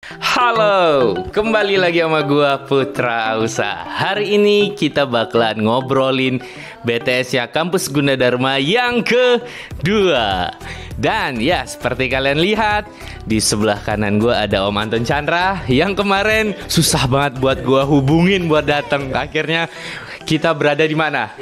Halo, kembali lagi sama gua Putra Ausa. Hari ini kita bakalan ngobrolin BTS-nya Kampus Gunadarma yang kedua. Dan ya, seperti kalian lihat, di sebelah kanan gua ada Om Anton Chandra yang kemarin susah banget buat gua hubungin buat datang. Akhirnya kita berada di mana?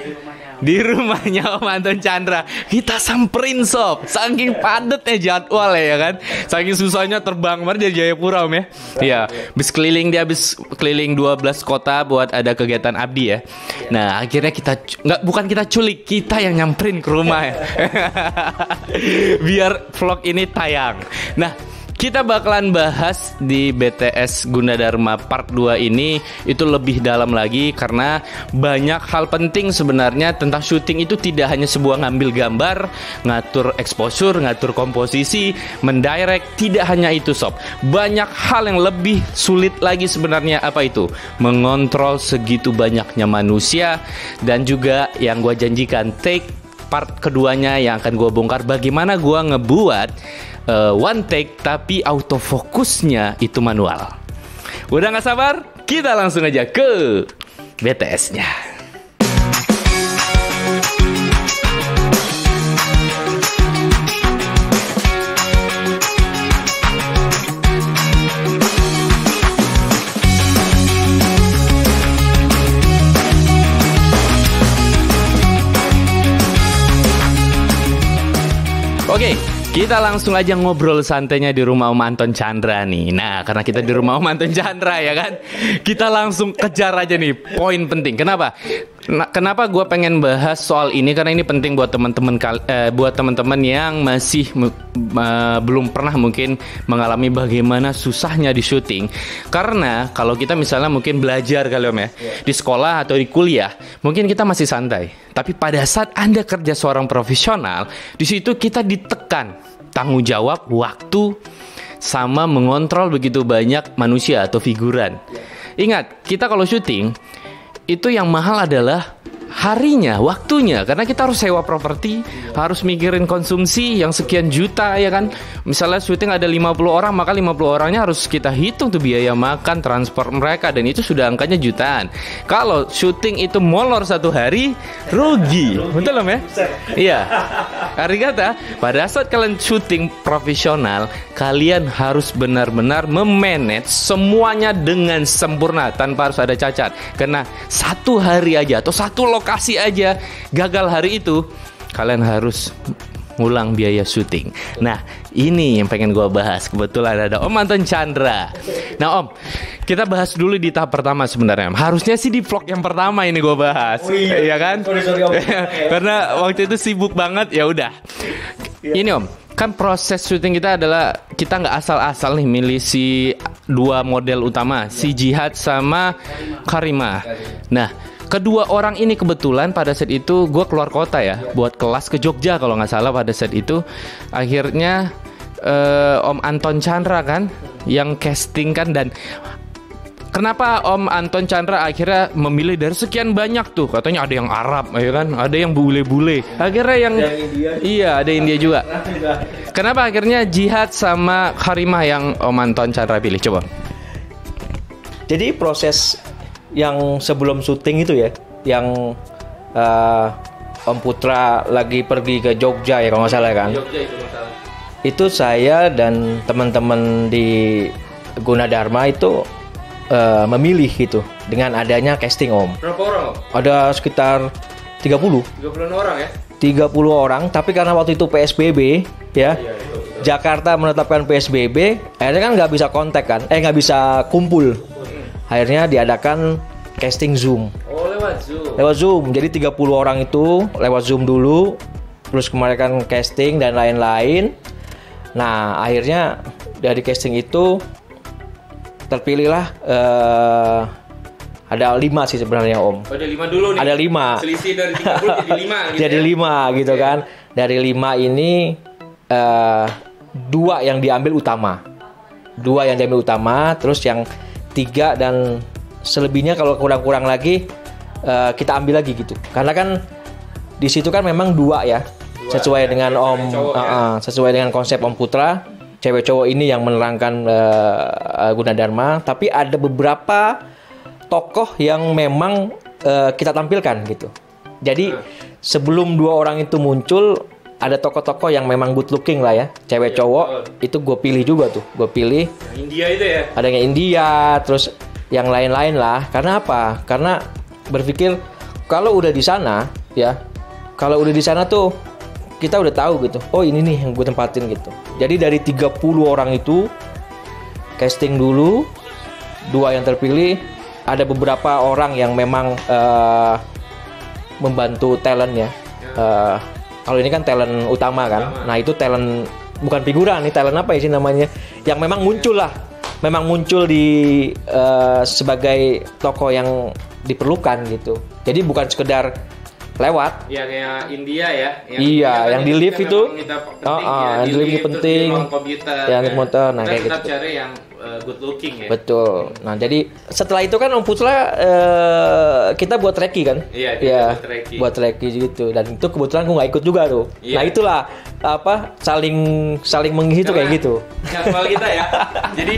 Di rumahnya Om Anton Chandra. Kita samperin sob. Saking padatnya jadwal ya kan. Saking susahnya terbang kemarin dari Jayapura Om ya. Iya, habis keliling 12 kota buat ada kegiatan abdi ya. Nah, akhirnya bukan kita culik, kita yang nyamperin ke rumah ya. Biar vlog ini tayang. Nah, kita bakalan bahas di BTS Gunadarma Part 2 ini itu lebih dalam lagi karena banyak hal penting sebenarnya tentang syuting itu tidak hanya sebuah ngambil gambar, ngatur exposure, ngatur komposisi, mendirect, tidak hanya itu sob. Banyak hal yang lebih sulit lagi sebenarnya, apa itu? Mengontrol segitu banyaknya manusia dan juga yang gue janjikan take part keduanya yang akan gue bongkar bagaimana gue ngebuat one take tapi autofokusnya itu manual. Udah gak sabar? Kita langsung aja ke BTS-nya. Oke, kita langsung aja ngobrol santainya di rumah Om Anton Chandra nih. Nah, karena kita di rumah Om Anton Chandra ya kan, kita langsung kejar aja nih poin penting. Kenapa? Kenapa gue pengen bahas soal ini? Karena ini penting buat teman-teman yang masih belum pernah mungkin mengalami bagaimana susahnya di syuting. Karena kalau kita misalnya mungkin belajar kali Om ya, di sekolah atau di kuliah, mungkin kita masih santai. Tapi pada saat Anda kerja seorang profesional, di situ kita ditekan tanggung jawab, waktu, sama mengontrol begitu banyak manusia atau figuran. Ingat, kita kalau syuting itu yang mahal adalah harinya, waktunya. Karena kita harus sewa properti, harus mikirin konsumsi yang sekian juta ya kan. Misalnya syuting ada 50 orang, maka 50 orangnya harus kita hitung tuh biaya makan, transport mereka. Dan itu sudah angkanya jutaan. Kalau syuting itu molor satu hari, rugi. Betul Om ya? Iya. Arti kata, pada saat kalian syuting profesional, kalian harus benar-benar memanage semuanya dengan sempurna tanpa harus ada cacat. Karena satu hari aja atau satu lokasi aja gagal hari itu, kalian harus ngulang biaya syuting. Nah, ini yang pengen gue bahas. Kebetulan ada Om Anton Chandra. Nah Om, kita bahas dulu di tahap pertama sebenarnya. Harusnya sih di vlog yang pertama ini gue bahas. Oh iya kan? Sorry, Om. Karena waktu itu sibuk banget, ya udah. Ini Om, kan proses syuting kita adalah kita nggak asal-asal nih milih si dua model utama, si Jihad sama Karimah. Nah, kedua orang ini kebetulan pada saat itu gue keluar kota ya, buat kelas ke Jogja kalau nggak salah pada saat itu. Akhirnya Om Anton Chandra kan yang casting kan. Dan kenapa Om Anton Chandra akhirnya memilih dari sekian banyak tuh? Katanya ada yang Arab ya kan, ada yang bule-bule. Akhirnya yang iya, ada India juga. Kenapa akhirnya Jihad sama Karimah yang Om Anton Chandra pilih? Coba. Jadi proses yang sebelum syuting itu ya, yang Om Putra lagi pergi ke Jogja ya kalau nggak salah kan. Jogja itu masalah. Itu saya dan teman-teman di Gunadarma itu memilih gitu dengan adanya casting Om. Berapa orang Om? Ada sekitar 30 orang ya? 30 orang, tapi karena waktu itu PSBB ya, Jakarta menetapkan PSBB, akhirnya kan nggak bisa kontak kan, nggak bisa kumpul. Akhirnya diadakan casting Zoom. Oh, lewat Zoom. Lewat Zoom. Jadi 30 orang itu lewat Zoom dulu, terus kemarin kan casting dan lain-lain. Nah, akhirnya dari casting itu terpilihlah ada 5 sih sebenarnya Om. Oh, ada 5 dulu nih. Ada 5. Selisih dari 30 jadi 5 gitu. Jadi 5 gitu kan. Dari 5 ini 2 yang diambil utama. 2 yang diambil utama, terus yang 3 dan selebihnya kalau kurang-kurang lagi kita ambil lagi gitu. Karena kan di situ kan memang 2 ya. Sesuai dengan Om sesuai dengan konsep Om Putra, cewek cowok ini yang menerangkan Gunadarma, tapi ada beberapa tokoh yang memang kita tampilkan gitu. Jadi sebelum dua orang itu muncul, ada tokoh-tokoh yang memang good looking lah ya, cewek cowok itu gue pilih juga tuh, gue pilih. Yang India itu ya? Ada yang India, terus yang lain-lain lah. Karena apa? Karena berpikir kalau udah di sana ya, kalau udah di sana tuh kita udah tahu gitu. Oh ini nih yang gue tempatin gitu. Jadi dari 30 orang itu casting dulu, 2 yang terpilih. Ada beberapa orang yang memang membantu talent ya. Kalau ini kan talent utama kan. Nah itu talent bukan figuran nih, talent apa ya sih namanya? Yang memang muncul lah. Memang muncul di sebagai tokoh yang diperlukan gitu. Jadi bukan sekedar lewat. Ya kayak India ya. Yang di lift itu. Yang di lift itu penting. Yang di komputer. Nah kayak tetap gitu. cari yang good looking ya. Betul. Nah jadi setelah itu kan Om Putra kita buat treki kan. Iya. Buat treki gitu. Dan itu kebetulan gue nggak ikut juga tuh. Iya. Nah itulah apa saling mengisi tuh kayak gitu. Jadwal kita ya. Jadi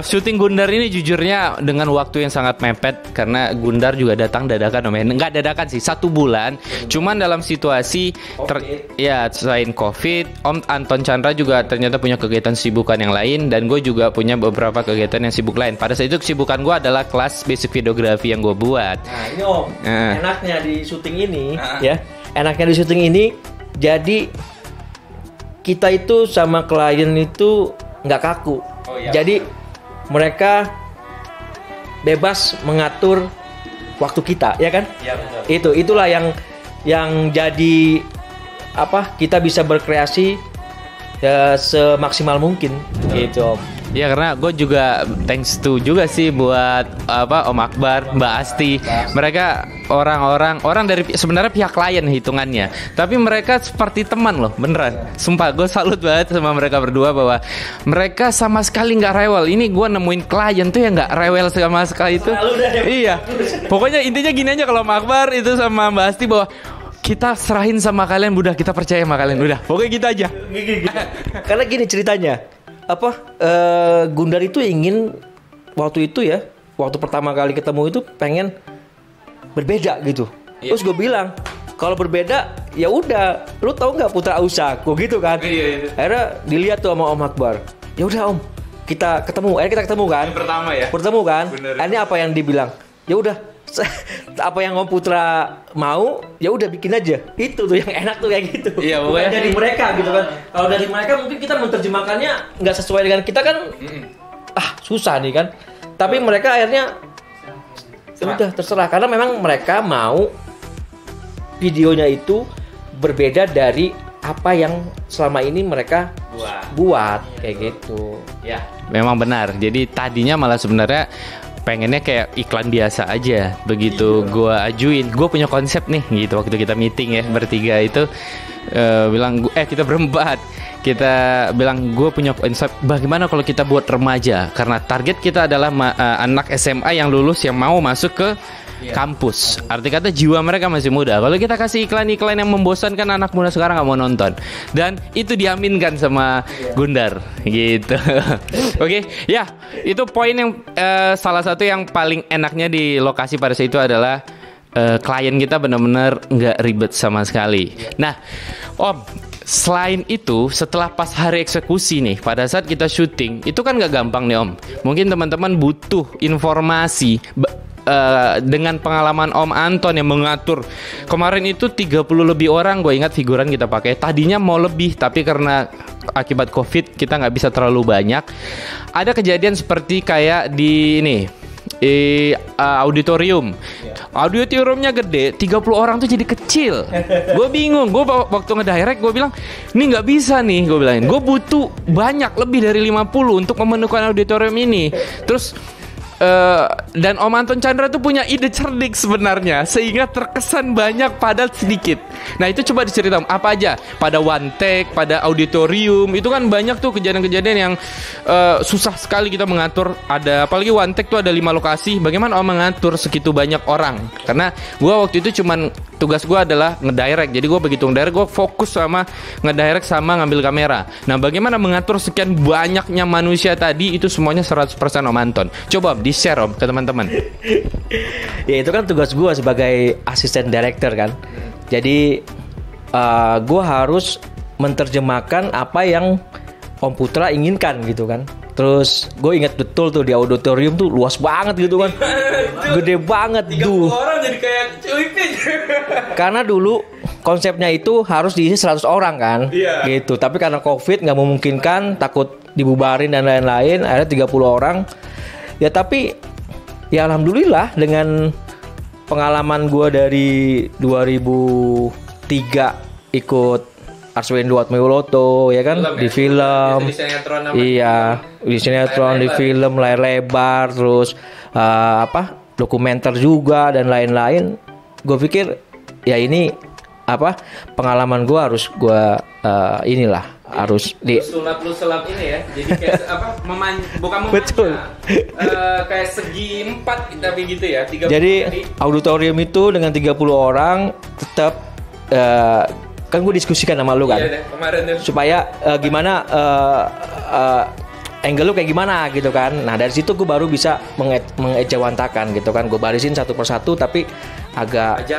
syuting Gundar ini jujurnya dengan waktu yang sangat mepet karena Gundar juga datang dadakan Om. Nggak dadakan sih, 1 bulan. Cuman dalam situasi ya selain COVID, Om Anton Chandra juga ternyata punya kegiatan sibukan yang lain dan gue juga punya beberapa kegiatan yang sibuk lain. Pada saat itu kesibukan gue adalah kelas basic videografi yang gue buat. Nah ini Om, enaknya di syuting ini ya, enaknya di syuting ini jadi kita itu sama klien itu nggak kaku. Jadi mereka bebas mengatur waktu kita, ya kan? Iya betul. Itulah yang jadi apa? Kita bisa berkreasi ya, semaksimal mungkin, gitu. Ya karena gue juga thanks to juga sih buat Om Akbar, Mbak Asti. Mereka orang dari sebenarnya pihak klien hitungannya, tapi mereka seperti teman loh, beneran. Sumpah gue salut banget sama mereka berdua bahwa mereka sama sekali nggak rewel. Ini gue nemuin klien tuh yang nggak rewel sama sekali itu. Iya. Pokoknya intinya gini aja kalau Om Akbar itu sama Mbak Asti bahwa kita serahin sama kalian, udah kita percaya sama kalian, udah. Pokoknya gitu aja. Karena gini ceritanya. Gundar itu ingin waktu itu ya, waktu pertama kali ketemu itu pengen berbeda gitu. Terus gue bilang kalau berbeda ya udah, lu tahu nggak Putra Ausa, gue gitu kan. Akhirnya dilihat tuh sama Om Akbar. Ya udah Om, kita ketemu. Akhirnya kita ketemu kan. Pertemu kan. Ini apa yang dibilang? Ya udah. Apa yang Om Putra mau ya udah bikin aja. Itu tuh yang enak tuh kayak gitu. Iya, bukan dari mereka gitu kan. Kalau dari mereka mungkin kita menerjemahkannya nggak sesuai dengan kita kan. Susah nih kan. Tapi mereka akhirnya udah terserah karena memang mereka mau videonya itu berbeda dari apa yang selama ini mereka buat kayak gitu. Ya, memang benar. Jadi tadinya malah sebenarnya pengennya kayak iklan biasa aja. Begitu gue ajuin, gue punya konsep nih gitu. Waktu kita meeting ya bertiga itu bilang kita berempat, kita bilang gue punya konsep bagaimana kalau kita buat remaja, karena target kita adalah anak SMA yang lulus yang mau masuk ke kampus. Arti kata jiwa mereka masih muda. Kalau kita kasih iklan-iklan yang membosankan, anak muda sekarang nggak mau nonton. Dan itu diaminkan sama Gundar gitu. Oke, ya itu poin yang salah satu yang paling enaknya di lokasi pada saat itu adalah klien kita benar-benar nggak ribet sama sekali. Nah, Om, selain itu, setelah pas hari eksekusi nih, pada saat kita syuting, itu kan nggak gampang nih Om. Mungkin teman-teman butuh informasi dengan pengalaman Om Anton yang mengatur. Kemarin itu 30 lebih orang, gue ingat figuran kita pakai. Tadinya mau lebih, tapi karena akibat COVID kita nggak bisa terlalu banyak. Ada kejadian seperti kayak di ini auditorium. Auditoriumnya gede, 30 orang tuh jadi kecil. Gue bingung. Gue waktu ngedirect gue bilang, ini nggak bisa nih. Gue bilangin, gue butuh banyak, lebih dari 50 untuk memenuhkan auditorium ini. Terus dan Om Anton Chandra tuh punya ide cerdik sebenarnya, sehingga terkesan banyak padahal sedikit. Nah itu coba diceritakan apa aja pada one take, pada auditorium itu kan banyak tuh kejadian-kejadian yang susah sekali kita mengatur. Ada apalagi one take tuh ada 5 lokasi. Bagaimana Om mengatur segitu banyak orang? Karena gue waktu itu cuman tugas gue adalah ngedirect. Jadi gue begitu ngedirect gue fokus sama ngedirect sama ngambil kamera. Nah bagaimana mengatur sekian banyaknya manusia tadi itu semuanya 100% Om Anton. Coba di-share Om ke teman-teman. Ya itu kan tugas gue sebagai asisten director kan. Jadi gue harus menerjemahkan apa yang Om Putra inginkan gitu kan. Terus gue ingat betul tuh di auditorium tuh luas banget gitu kan. Gede banget 30 tuh. orang jadi kayak cuipin. Karena dulu konsepnya itu harus diisi 100 orang kan. Iya. Gitu. Tapi karena Covid nggak memungkinkan, takut dibubarin dan lain-lain, akhirnya 30 orang. Ya tapi ya alhamdulillah dengan pengalaman gue dari 2003 ikut Arswendo Atmawiloto ya kan di film, iya di sinetron, di film layar lebar, terus dokumenter juga dan lain-lain. Gue pikir ya ini pengalaman gue harus gue harus di sulap ini ya. Jadi kayak bukan memanja. Betul. Kayak segi 4 tapi gitu ya. 30 jadi tadi. auditorium itu dengan 30 orang tetap kan gue diskusikan sama lu kan. Iya deh, kemarin tuh. Supaya gimana angle lu kayak gimana gitu kan. Nah dari situ gue baru bisa mengejawantakan gitu kan. Gue barisin satu persatu tapi agak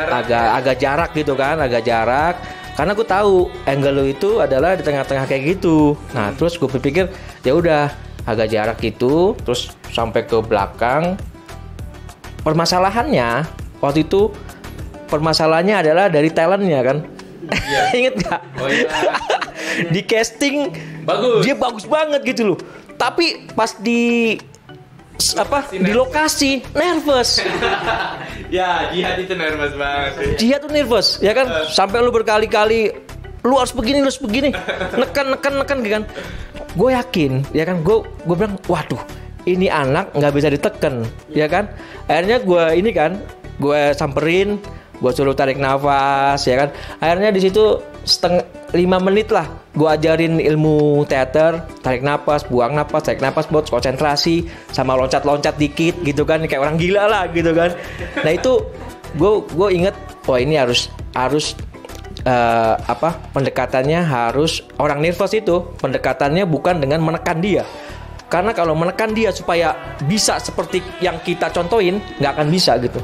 jarak gitu kan, agak jarak. Karena gue tahu angle lu itu adalah di tengah-tengah kayak gitu. Nah terus gue pikir ya udah agak jarak gitu, terus sampai ke belakang. Permasalahannya waktu itu adalah dari talentnya kan. Iya. Ingat gak? Oh iya. Di casting bagus. Dia bagus banget gitu loh. Tapi pas di lokasi nervous. Ya, Jihad itu nervous banget. Dia tuh nervous, ya kan? Sampai lu berkali-kali lu harus begini, nekan gitu kan. Gue yakin, ya kan? Gue bilang, waduh, ini anak nggak bisa diteken, ya kan? Akhirnya gue samperin, gue suruh tarik nafas, ya kan? Akhirnya di situ 5 menit lah gue ajarin ilmu teater, tarik napas, buang napas, tarik napas, buat konsentrasi, sama loncat-loncat dikit gitu kan, kayak orang gila lah gitu kan. Nah itu gue inget, oh ini harus pendekatannya harus orang nervous itu pendekatannya bukan dengan menekan dia, karena kalau menekan dia supaya bisa seperti yang kita contohin nggak akan bisa gitu.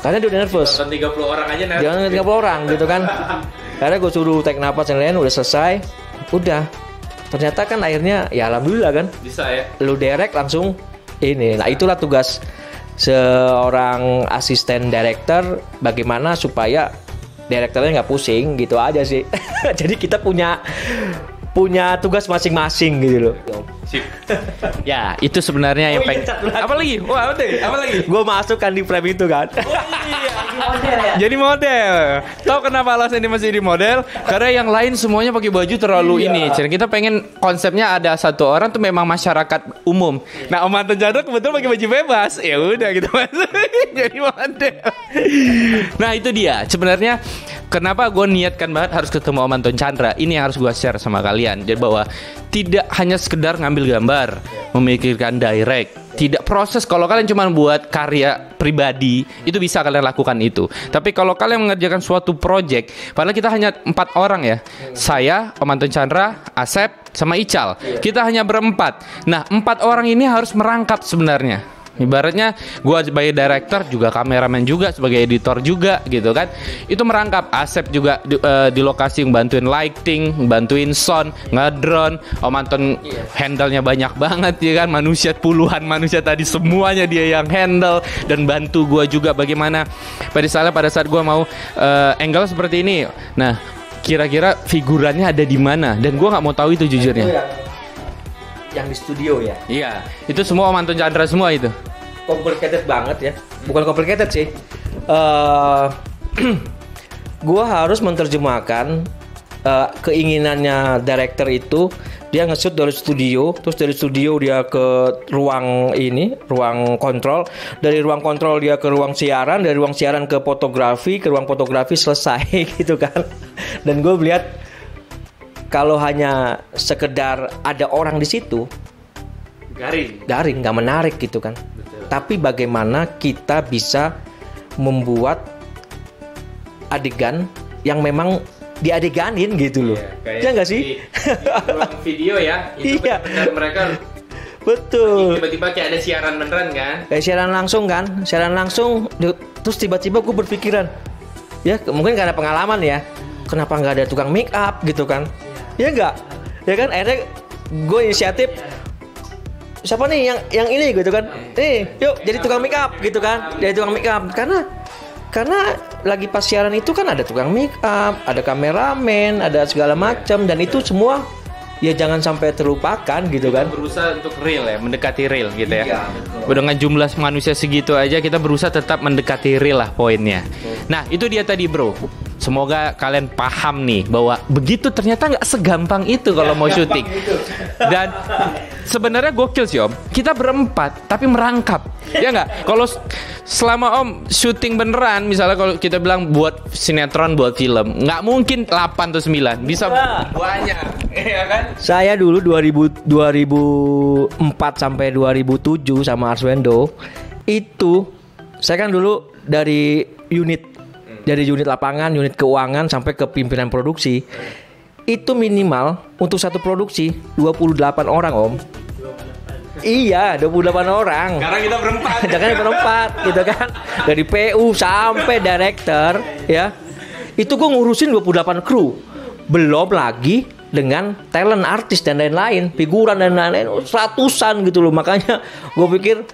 Karena dia udah nervous. Nonton 30 orang aja nervous. Jangan 30 orang gitu kan. Karena gue suruh tarik napas yang lain udah selesai. Udah. Ternyata kan akhirnya ya alhamdulillah kan. Bisa ya. Lu direct langsung ini. Nah, itulah tugas seorang asisten director, bagaimana supaya direkturnya nggak pusing gitu aja sih. Jadi kita punya tugas masing-masing gitu loh. Sip. Ya, itu sebenarnya yang apa lagi? Wah, apa lagi? Gue masukkan di frame itu kan. Jadi model. Tahu kenapa alasan ini masih di model? Karena yang lain semuanya pakai baju terlalu ini. Jadi kita pengen konsepnya ada satu orang tuh memang masyarakat umum. Nah, Om Anton Chandra kebetulan pakai baju bebas. Ya udah gitu Mas. Jadi model. Nah, itu dia. Sebenarnya kenapa gue niatkan banget harus ketemu Om Anton Chandra. Ini yang harus gue share sama kalian. Jadi bahwa tidak hanya sekedar ngambil gambar, memikirkan direct. Tidak proses, kalau kalian cuma buat karya pribadi, itu bisa kalian lakukan itu. Tapi kalau kalian mengerjakan suatu project, padahal kita hanya 4 orang ya. Saya, Om Anton Chandra, Asep, sama Ical. Kita hanya berempat. Nah, 4 orang ini harus merangkap sebenarnya. Ibaratnya gue sebagai director juga kameramen juga sebagai editor juga gitu kan. Itu merangkap. Asep juga di lokasi ngebantuin lighting, ngebantuin sound, ngedrone. Om Anton handle-nya banyak banget ya kan. Puluhan manusia tadi semuanya dia yang handle dan bantu gue juga bagaimana. Pada saat gue mau angle seperti ini. Nah, kira-kira figurannya ada di mana? Dan gue nggak mau tahu itu jujurnya. Yang di studio ya. Iya, itu semua Om Anton Chandra semua itu. Complicated banget ya. Bukan complicated sih. Gua harus menerjemahkan keinginannya director itu Dia nge-shoot dari studio, terus dari studio dia ke ruang kontrol, dari ruang kontrol dia ke ruang siaran, dari ruang siaran ke fotografi, ke ruang fotografi, selesai gitu kan. Dan gue melihat kalau hanya sekedar ada orang di situ, garing, nggak menarik gitu kan. Betul. Tapi bagaimana kita bisa membuat adegan yang memang diadeganin gitu loh. Ya nggak sih? Di ruang video ya. Itu iya. benar mereka. Betul. Tiba-tiba kayak ada siaran beneran kan? Kayak siaran langsung. Terus tiba-tiba gue berpikiran, ya mungkin karena pengalaman ya. Kenapa nggak ada tukang make up gitu kan? Ya nggak? Ya kan? Akhirnya gue inisiatif. Siapa nih yang ini gitu kan? Yuk jadi tukang make up gitu kan? Jadi tukang make up karena lagi pas siaran itu kan ada tukang make up, ada kameramen, ada segala macam, dan itu semua ya jangan sampai terlupakan gitu kan. Berusaha untuk real ya, mendekati real gitu ya. Iya, Dengan jumlah manusia segitu aja kita berusaha tetap mendekati real lah poinnya. Nah itu dia tadi bro. Semoga kalian paham nih bahwa begitu ternyata nggak segampang itu kalau mau syuting. Dan sebenarnya gokil sih om. Kita berempat tapi merangkap, ya nggak? Kalau selama om syuting beneran, misalnya kalau kita bilang buat sinetron, buat film, nggak mungkin 8 atau 9, bisa banyak, ya kan? Saya dulu 2004 sampai 2007 sama Arswendo itu saya kan dulu dari unit lapangan, unit keuangan sampai ke pimpinan produksi. Itu minimal untuk satu produksi 28 orang om. Iya, 28 orang. Sekarang kita berempat. Jangan berempat gitu kan. Dari PU sampai director ya. Itu gue ngurusin 28 kru. Belum lagi dengan talent artis dan lain-lain, figuran dan lain-lain, ratusan gitu loh. Makanya gue pikir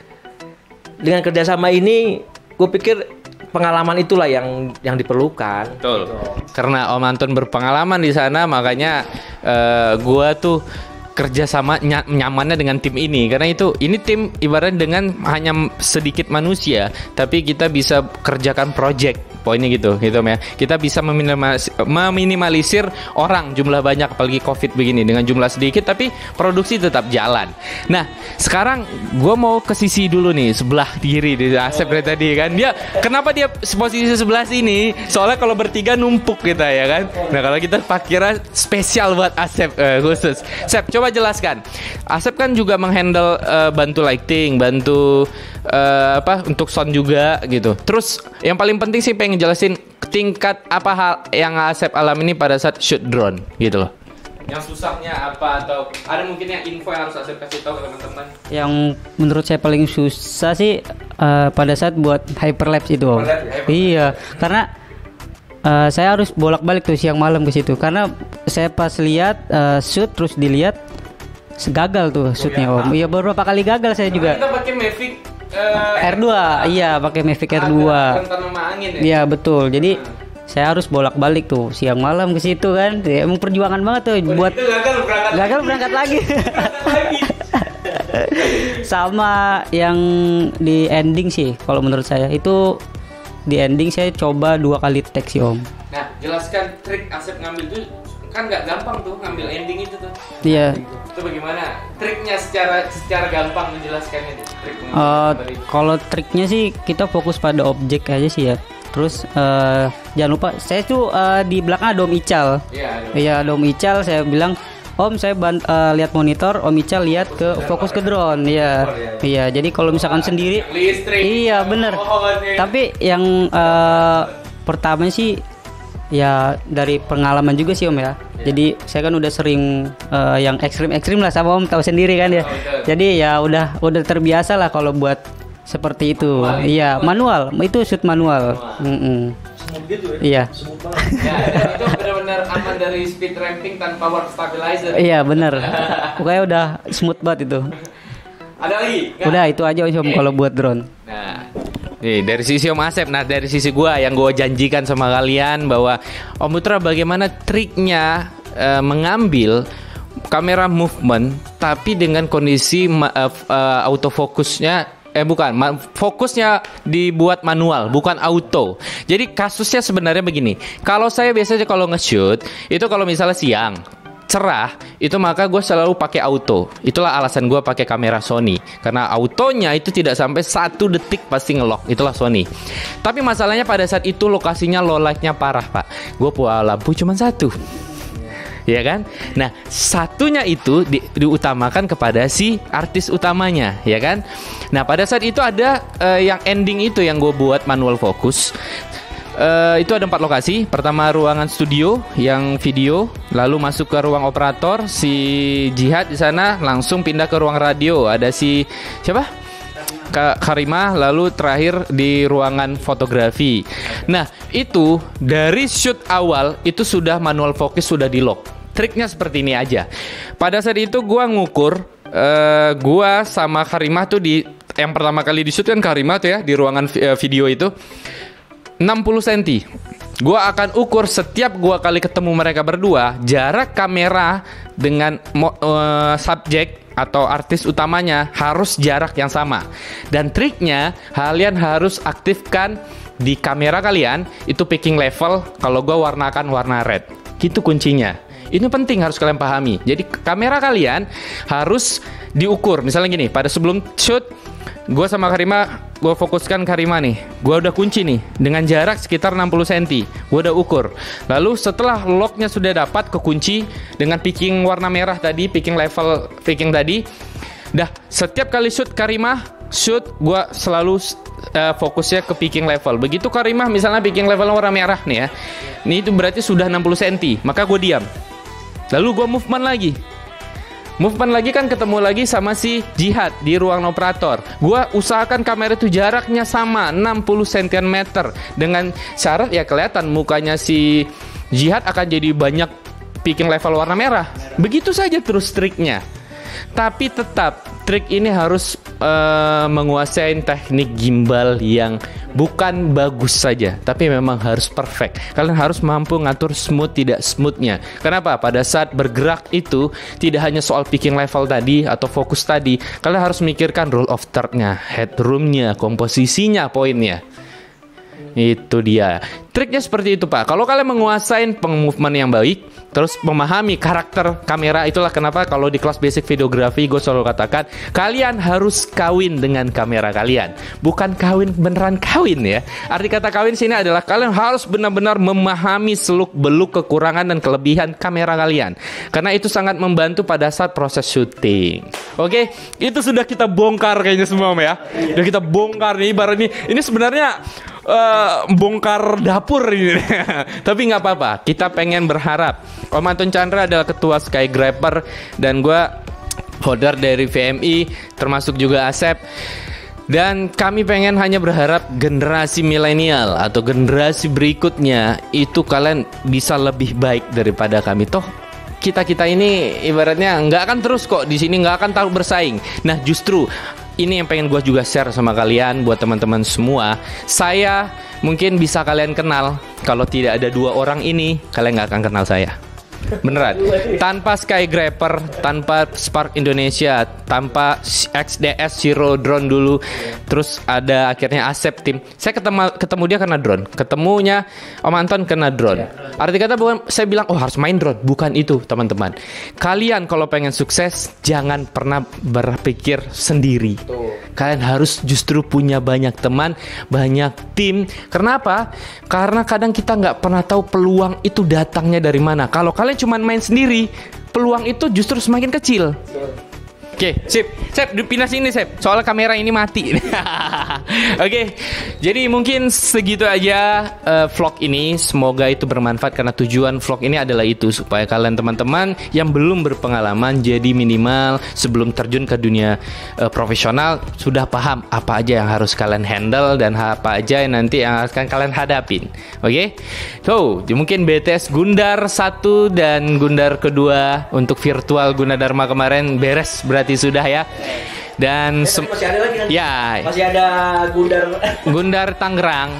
dengan kerjasama ini, gue pikir pengalaman itulah yang diperlukan. Betul. Karena Om Anton berpengalaman di sana, makanya gue tuh kerjasama nyamannya dengan tim ini. Karena ini tim ibaratnya dengan hanya sedikit manusia, tapi kita bisa kerjakan project. Poinnya gitu ya. Kita bisa meminimalisir orang jumlah banyak, apalagi COVID begini, dengan jumlah sedikit tapi produksi tetap jalan. Nah, sekarang gue mau ke sisi dulu nih, sebelah kiri di Asep dari tadi kan. Kenapa dia posisi sebelah sini? Soalnya kalau bertiga numpuk kita ya kan. Nah, kalau kita kira spesial buat Asep khusus. Asep, coba jelaskan. Asep kan juga menghandle bantu lighting, bantu untuk sound juga gitu. Terus yang paling penting sih pengen jelasin tingkat apa hal yang Asep alami ini pada saat shoot drone gitu loh. Yang susahnya apa, atau ada mungkin yang info yang harus Asep kasih tahu ke teman-teman? Yang menurut saya paling susah sih pada saat buat hyperlapse itu om. Iya, karena saya harus bolak-balik tuh siang malam ke situ, karena saya pas lihat shoot terus dilihat gagal tuh shootnya om. Iya, beberapa kali gagal saya juga. Kita pakai Mavic R2, iya pakai Mavic R2. Iya betul. Jadi saya harus bolak-balik tuh siang malam ke situ kan. Ya, emang perjuangan banget tuh buat gagal berangkat lagi. Sama yang di ending sih, kalau menurut saya itu di ending saya coba 2 kali take sih om. Nah, jelaskan trik Asep ngambil tuh, kan nggak gampang tuh ngambil ending itu tuh. Iya. Itu bagaimana triknya secara gampang menjelaskannya? Kalau triknya sih kita fokus pada objek aja sih ya. Terus jangan lupa saya tuh di belakang ada Om Ical. Iya, ada Om Ical. Saya bilang, Om saya lihat monitor, Om Ical lihat ke fokus ke drone. Iya. Iya, jadi kalau misalkan sendiri listrik. Iya, bener. Tapi yang pertama sih ya dari pengalaman juga sih Om ya. Jadi saya kan udah sering yang ekstrim lah, sama Om tahu sendiri kan ya. Jadi ya udah terbiasa lah kalau buat seperti itu. Iya, manual. Itu shoot manual. Smooth gitu ya. Iya. Ya, dan itu benar-benar aman dari speed ramping tanpa power stabilizer. Iya, benar. Pokoknya udah smooth banget itu. Ada lagi? Nggak? Udah itu aja Om kalau buat drone. Nah, nih dari sisi Om Asep, nah dari sisi gua yang gua janjikan sama kalian bahwa Om Putra bagaimana triknya mengambil kamera movement tapi dengan kondisi autofokusnya fokusnya dibuat manual, bukan auto. Jadi kasusnya sebenarnya begini. Kalau saya biasanya kalau nge-shoot itu kalau misalnya siang cerah, itu maka gue selalu pakai auto. Itulah alasan gue pakai kamera Sony, karena autonya itu tidak sampai 1 detik pasti ngelock. Itulah Sony. Tapi masalahnya pada saat itu lokasinya low light-nya parah, Pak. Gue bawa lampu cuma 1, ya kan? Nah, satunya itu diutamakan kepada si artis utamanya, ya kan? Nah, pada saat itu ada yang ending itu yang gue buat manual fokus. Itu ada 4 lokasi. Pertama ruangan studio yang video, lalu masuk ke ruang operator si Jihad di sana, langsung pindah ke ruang radio. Ada si siapa? Karimah, lalu terakhir di ruangan fotografi. Nah, itu dari shoot awal itu sudah manual focus, sudah di lock. Triknya seperti ini aja. Pada saat itu gua ngukur, gua sama Karimah tuh di yang pertama kali di shoot kan Karimah tuh ya di ruangan video itu 60 cm. Gua akan ukur setiap gua kali ketemu mereka berdua, jarak kamera dengan subjek atau artis utamanya harus jarak yang sama. Dan triknya, kalian harus aktifkan di kamera kalian itu picking level. Kalau gua warnakan warna red, gitu kuncinya. Ini penting, harus kalian pahami. Jadi kamera kalian harus diukur. Misalnya gini, pada sebelum shoot gue sama Karimah, gue fokuskan Karimah nih, gue udah kunci nih dengan jarak sekitar 60 cm, gue udah ukur. Lalu setelah locknya sudah dapat kekunci dengan picking warna merah tadi, picking level picking tadi, dah setiap kali shoot Karimah shoot, gue selalu fokusnya ke picking level. Begitu Karimah misalnya picking level warna merah nih ya, ini itu berarti sudah 60 cm, maka gue diam. Lalu gue movement lagi kan ketemu lagi sama si Jihad di ruang operator. Gua usahakan kamera itu jaraknya sama 60 cm, dengan syarat ya kelihatan mukanya si Jihad akan jadi banyak picking level warna merah. Begitu saja terus triknya. Tapi tetap trik ini harus menguasai teknik gimbal yang bukan bagus saja, tapi memang harus perfect. Kalian harus mampu ngatur smooth tidak smoothnya. Kenapa? Pada saat bergerak itu tidak hanya soal picking level tadi atau fokus tadi, kalian harus memikirkan roll of third-nya, headroom-nya, komposisinya, poinnya. Itu dia. Triknya seperti itu, Pak. Kalau kalian menguasai peng-movement yang baik, terus memahami karakter kamera, itulah kenapa kalau di kelas basic videografi gue selalu katakan, kalian harus kawin dengan kamera kalian. Bukan kawin beneran kawin ya. Arti kata kawin sini adalah kalian harus benar-benar memahami seluk-beluk kekurangan dan kelebihan kamera kalian. Karena itu sangat membantu pada saat proses syuting. Oke, itu sudah kita bongkar kayaknya semua ya. Sudah kita bongkar nih, ibarat ini sebenarnya bongkar dapur ini. Tapi nggak apa-apa, kita pengen berharap. Om Anton Chandra adalah ketua Skygrapper dan gue founder dari VMI, termasuk juga Asep. Dan kami pengen hanya berharap generasi milenial atau generasi berikutnya itu kalian bisa lebih baik daripada kami. Toh kita ini ibaratnya nggak akan terus kok di sini, nggak akan tahu bersaing. Nah justru ini yang pengen gue juga share sama kalian, buat teman-teman semua. Saya mungkin bisa kalian kenal, kalau tidak ada 2 orang ini, kalian nggak akan kenal saya. Beneran. Tanpa Skygrapper, tanpa Spark Indonesia, tanpa XDS Zero Drone dulu, terus ada akhirnya Asep Tim. Saya ketemu dia karena drone. Ketemunya Om Anton karena drone. Arti kata bukan saya bilang oh harus main drone, bukan itu, teman-teman. Kalian kalau pengen sukses jangan pernah berpikir sendiri. Kalian harus justru punya banyak teman, banyak tim. Kenapa? Karena kadang kita nggak pernah tahu peluang itu datangnya dari mana. Kalau kalian cuma main sendiri, peluang itu justru semakin kecil. Oke, sip. Sep, pindah sini, Sep. Soalnya kamera ini mati. Oke, jadi mungkin segitu aja vlog ini. Semoga itu bermanfaat, karena tujuan vlog ini adalah itu, supaya kalian teman-teman yang belum berpengalaman, jadi minimal sebelum terjun ke dunia profesional sudah paham apa aja yang harus kalian handle dan apa aja yang nanti yang akan kalian hadapin. Oke, so mungkin BTS Gundar 1 dan Gundar kedua untuk virtual Gunadarma kemarin beres berarti sudah ya. Dan masih ada lagi kan? Ya, masih ada Gundar Tangerang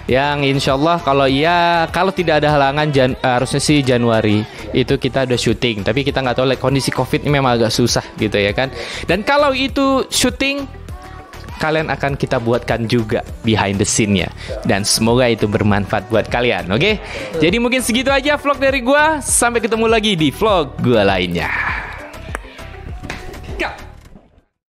yang insyaallah kalau tidak ada halangan harusnya sih Januari itu kita udah syuting, tapi kita nggak tahu kondisi COVID ini memang agak susah gitu ya kan. Dan kalau itu syuting kalian akan kita buatkan juga behind the scene-nya. Dan semoga itu bermanfaat buat kalian, oke? Jadi mungkin segitu aja vlog dari gua. Sampai ketemu lagi di vlog gua lainnya.